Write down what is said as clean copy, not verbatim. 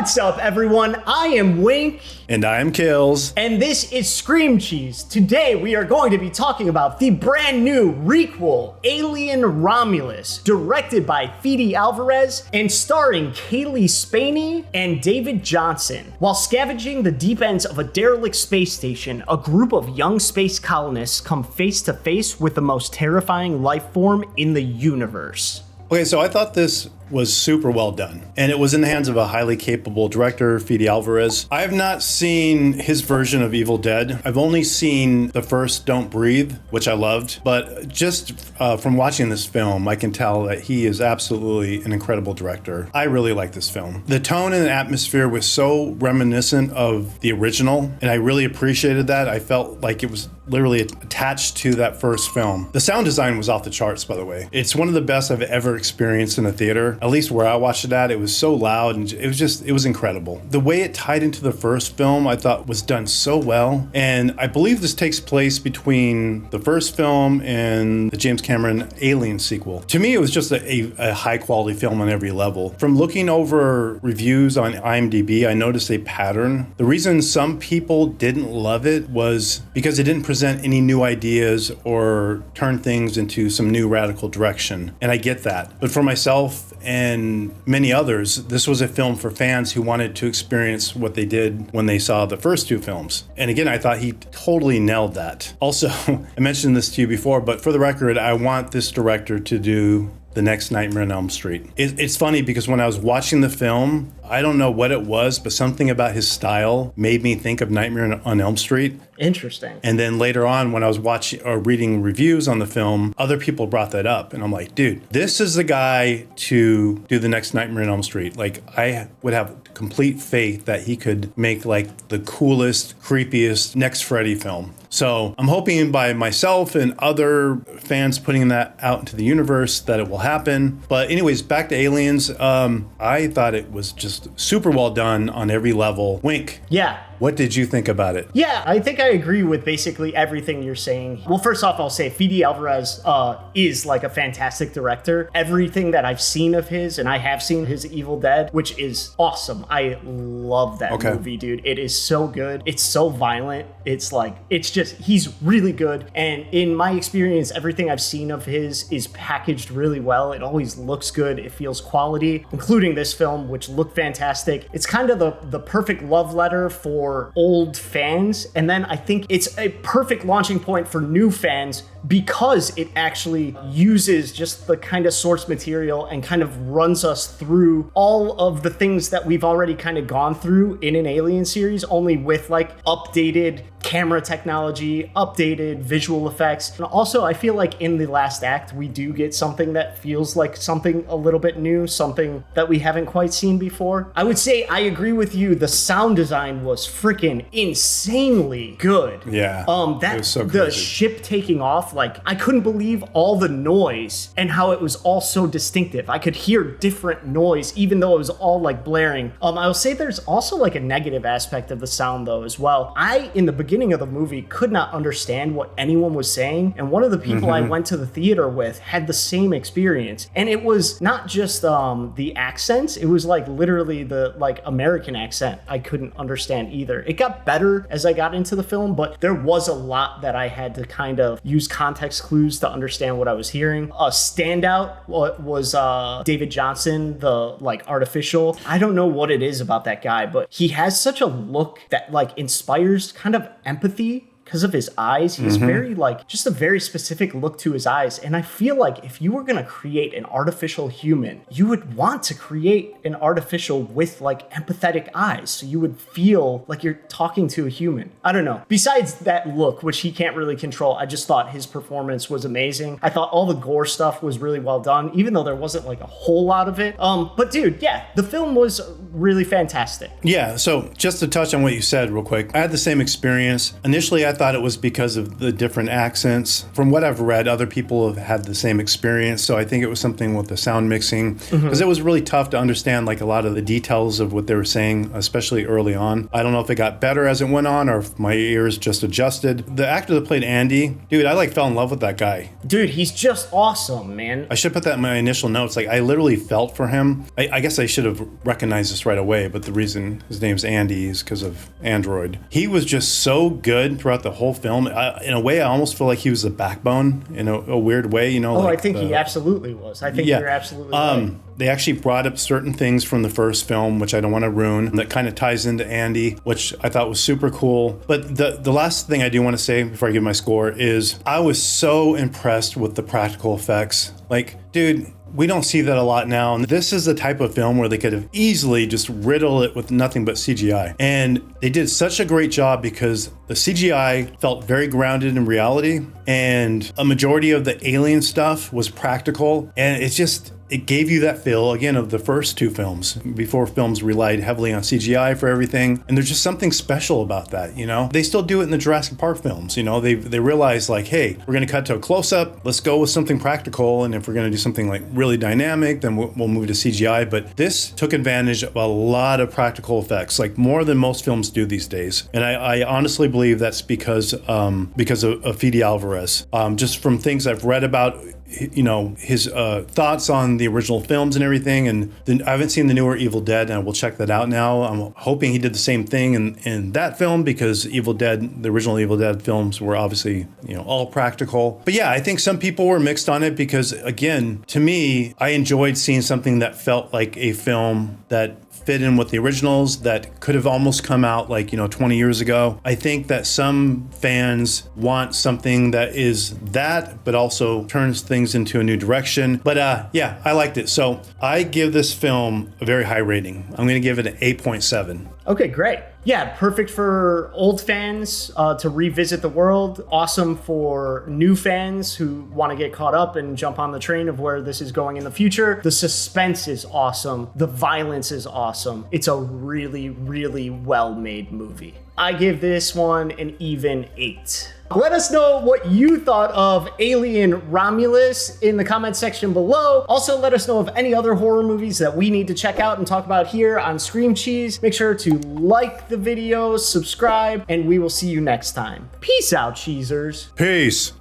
What's up, everyone? I am Wink. And I am Skillz. And this is Scream Cheese. Today, we are going to be talking about the brand new requel, Alien Romulus, directed by Fede Alvarez and starring Kaylee Spaney and David Johnson. While scavenging the deep ends of a derelict space station, a group of young space colonists come face to face with the most terrifying life form in the universe. Okay, so I thought this was super well done, and it was in the hands of a highly capable director, Fede Alvarez. I have not seen his version of Evil Dead. I've only seen the first Don't Breathe, which I loved, but just from watching this film, I can tell that he is absolutely an incredible director. I really like this film. The tone and the atmosphere was so reminiscent of the original, and I really appreciated that. I felt like it was literally attached to that first film. The sound design was off the charts, by the way. It's one of the best I've ever experienced in a theater. At least where I watched it at, it was so loud and it was incredible. The way it tied into the first film, I thought was done so well. And I believe this takes place between the first film and the James Cameron Alien sequel. To me, it was just a high quality film on every level. From looking over reviews on IMDb, I noticed a pattern. The reason some people didn't love it was because it didn't present any new ideas or turn things into some new radical direction. And I get that. But for myself and many others, this was a film for fans who wanted to experience what they did when they saw the first two films. And again, I thought he totally nailed that. Also, I mentioned this to you before, but for the record, I want this director to do the next Nightmare on Elm Street. It's funny because when I was watching the film, I don't know what it was, but something about his style made me think of Nightmare on Elm Street. Interesting. And then later on, when I was watching or reading reviews on the film, other people brought that up. And I'm like, dude, this is the guy to do the next Nightmare on Elm Street. Like, I would have complete faith that he could make like the coolest, creepiest next Freddy film. So I'm hoping by myself and other fans putting that out into the universe that it will happen. But anyways, back to Aliens. I thought it was just super well done on every level. Wink. Yeah. What did you think about it? Yeah, I think I agree with basically everything you're saying. Well, first off, I'll say Fede Alvarez is like a fantastic director. Everything that I've seen of his, and I have seen his Evil Dead, which is awesome. I love that movie, dude. It is so good. It's so violent. He's really good. And in my experience, everything I've seen of his is packaged really well. It always looks good. It feels quality, including this film, which looked fantastic. It's kind of the perfect love letter for old fans, and then I think it's a perfect launching point for new fans because it actually uses just the kind of source material and kind of runs us through all of the things that we've already kind of gone through in an Alien series, only with like updated camera technology, updated visual effects. And also, I feel like in the last act, we do get something that feels like something a little bit new, something that we haven't quite seen before. I would say I agree with you. The sound design was freaking insanely good. Yeah, it was so the crazy. ship taking off, like I couldn't believe all the noise and how it was all so distinctive. I could hear different noise, even though it was all like blaring. I will say there's also like a negative aspect of the sound though as well. In the beginning of the movie, could not understand what anyone was saying, and one of the people I went to the theater with had the same experience. And it was not just the accents, it was like literally the like American accent I couldn't understand either. It got better as I got into the film, but there was a lot that I had to kind of use context clues to understand what I was hearing. A standout was David Johnson, the like artificial. I don't know what it is about that guy, but he has such a look that like inspires kind of empathy because of his eyes. He's very like just a very specific look to his eyes. And I feel like if you were going to create an artificial human, you would want to create an artificial with like empathetic eyes. So you would feel like you're talking to a human. I don't know. Besides that look, which he can't really control, I just thought his performance was amazing. I thought all the gore stuff was really well done, even though there wasn't like a whole lot of it. But dude, yeah, the film was really fantastic. Yeah, so just to touch on what you said real quick, I had the same experience. Initially, I thought it was because of the different accents. From what I've read, other people have had the same experience. So I think it was something with the sound mixing, because it was really tough to understand like a lot of the details of what they were saying, especially early on. I don't know if it got better as it went on or if my ears just adjusted. The actor that played Andy, dude, I like fell in love with that guy. Dude, he's just awesome, man. I should put that in my initial notes. Like, I literally felt for him. I guess I should have recognized this right away, but the reason his name's Andy is because of Android. He was just so good throughout the whole film. In a way, I almost feel like he was the backbone in a weird way, you know? Oh, like I think he absolutely was. I think you're absolutely right. They actually brought up certain things from the first film, which I don't want to ruin, that kind of ties into Andy, which I thought was super cool. But the last thing I do want to say before I give my score is I was so impressed with the practical effects. Like, dude, we don't see that a lot now. And this is the type of film where they could have easily just riddled it with nothing but CGI. And they did such a great job because the CGI felt very grounded in reality. And a majority of the alien stuff was practical. And it gave you that feel, again, of the first two films, before films relied heavily on CGI for everything. And there's just something special about that, you know? They still do it in the Jurassic Park films, you know? They realize, like, hey, we're going to cut to a close-up. Let's go with something practical. And if we're going to do something, like, really dynamic, then we'll move to CGI. But this took advantage of a lot of practical effects, like more than most films do these days. And I honestly believe that's because of Fede Alvarez. Just from things I've read about, you know, his thoughts on the original films and everything. And I haven't seen the newer Evil Dead, and I will check that out now. I'm hoping he did the same thing in that film, because the original Evil Dead films were obviously, you know, all practical. But yeah, I think some people were mixed on it because, again, to me, I enjoyed seeing something that felt like a film that fit in with the originals, that could have almost come out like, you know, 20 years ago. I think that some fans want something that is that, but also turns things into a new direction. But yeah, I liked it. So I give this film a very high rating. I'm going to give it an 8.7. Okay, great. Yeah, perfect for old fans to revisit the world. Awesome for new fans who want to get caught up and jump on the train of where this is going in the future. The suspense is awesome. The violence is awesome. It's a really, really well-made movie. I give this one an even 8. Let us know what you thought of Alien Romulus in the comment section below. Also, let us know of any other horror movies that we need to check out and talk about here on Scream Cheese. Make sure to like the video, subscribe, and we will see you next time. Peace out, Cheesers. Peace.